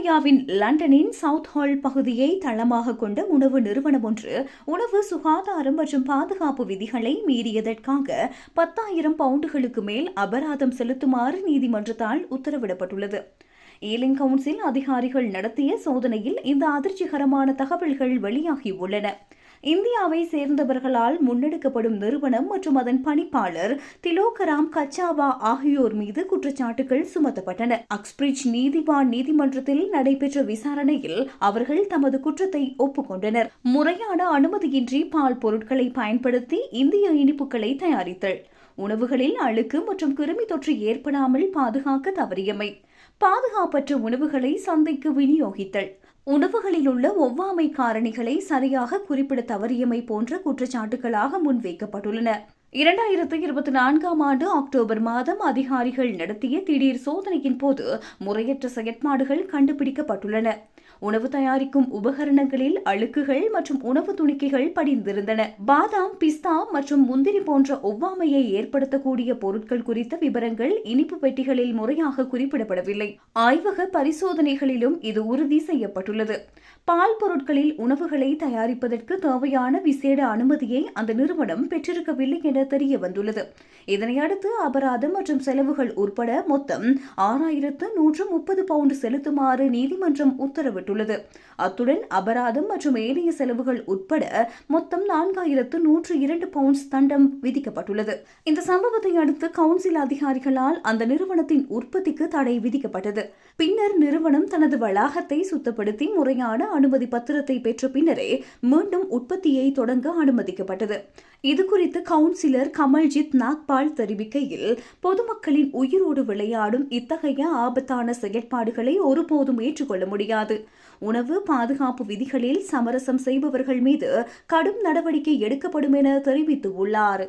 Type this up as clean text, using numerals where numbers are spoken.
ஆஸ்திரேலியாவின் லண்டனின் south hall பகுதியை தளமாக கொண்ட உணவு நிறுவனம் ஒன்று உணவு சுகாதாரம் மற்றும் பாதுகாப்பு விதிகளை மீறியதற்காக 10,000 பவுண்டுகளுக்கு மேல் அபராதம் செலுத்துமாறு நீதிமன்றத்தால் உத்தரவிடப்பட்டுள்ளது. ஈலிங் கவுன்சில் அதிகாரிகள் நடத்திய சோதனையில் இந்த அதிர்ச்சிகரமான தகவல்கள் வெளியாகியுள்ளன. இந்தியாவை சேர்ந்தவர்களால் முன்னெடுக்கப்படும் நிறுவனம் மற்றும் அதன் பணிப்பாளர் திலோகராம் கச்சாவா ஆகியோர் மீது குற்றச்சாட்டுகள் சுமத்தப்பட்டன. அக்ஸ்பிரிட்ஜ் நீதிவான் நீதிமன்றத்தில் நடைபெற்ற விசாரணையில் அவர்கள் தமது குற்றத்தை ஒப்புக்கொண்டனர். முறையான அனுமதியின்றி பால் பொருட்களை பயன்படுத்தி இந்திய இனிப்புகளை தயாரித்தல், உணவுகளில் அழுக்கு மற்றும் கிருமி தொற்று ஏற்படாமல் பாதுகாக்க தவறியமை, பாதுகாப்பற்ற உணவுகளை சந்தைக்கு விநியோகித்தல், உணவுகளில் உள்ள ஒவ்வாமை காரணிகளை சரியாக குறிப்பிட தவறியமை போன்ற குற்றச்சாட்டுகளாக முன்வைக்கப்பட்டுள்ளன. 2024ஆம் ஆண்டு அக்டோபர் மாதம் அதிகாரிகள் நடத்திய திடீர் சோதனையின் போது முறையற்ற செயற்பாடுகள் கண்டுபிடிக்கப்பட்டுள்ளன. உணவு தயாரிக்கும் உபகரணங்களில் அழுக்குகள் மற்றும் உணவு துணிக்கைகள் படிந்திருந்தன. பாதாம், பிஸ்தா மற்றும் முந்திரி போன்ற ஒவ்வாமையை ஏற்படுத்தக்கூடிய பொருட்கள் குறித்த விவரங்கள் இனிப்பு பெட்டிகளில் முறையாக குறிப்பிடப்படவில்லை. ஆய்வக பரிசோதனைகளிலும் இது உறுதி செய்யப்பட்டுள்ளது. பால் பொருட்களில் உணவுகளை தயாரிப்பதற்கு தேவையான விசேட அனுமதியை அந்த நிறுவனம் பெற்றிருக்கவில்லை என தெரிய வந்துள்ளது. இதனையடுத்து அபராதம் மற்றும் செலவுகள் உட்பட மொத்தம் 6,130 பவுண்டு செலுத்துமாறு நீதிமன்றம் உத்தரவிட்டுள்ளது. அத்துடன் அபராதம் மற்றும் ஏனைய செலவுகள் உட்பட மொத்தம் 4,102 பவுண்ட்ஸ் தண்டம் விதிக்கப்பட்டுள்ளது. இந்த சம்பவத்தை அடுத்து கவுன்சில் அதிகாரிகளால் அந்த நிறுவனத்தின் உற்பத்திக்கு தடை விதிக்கப்பட்டது. பின்னர் நிறுவனம் தனது வளாகத்தை சுத்தப்படுத்தி முறையான அனுமதி பத்திரத்தை பெற்ற பின்னரே மீண்டும் உற்பத்தியை தொடங்க அனுமதிக்கப்பட்டது. இதுகுறித்து கவுன்சிலர் கமல்ஜித் நாக்பால் தெரிவிக்கையில், பொதுமக்களின் உயிரோடு விளையாடும் இத்தகைய ஆபத்தான செயற்பாடுகளை ஒருபோதும் ஏற்றுக்கொள்ள முடியாது. உணவு பாதுகாப்பு விதிகளில் சமரசம் செய்பவர்கள் மீது கடும் நடவடிக்கை எடுக்கப்படும் என தெரிவித்துள்ளார்.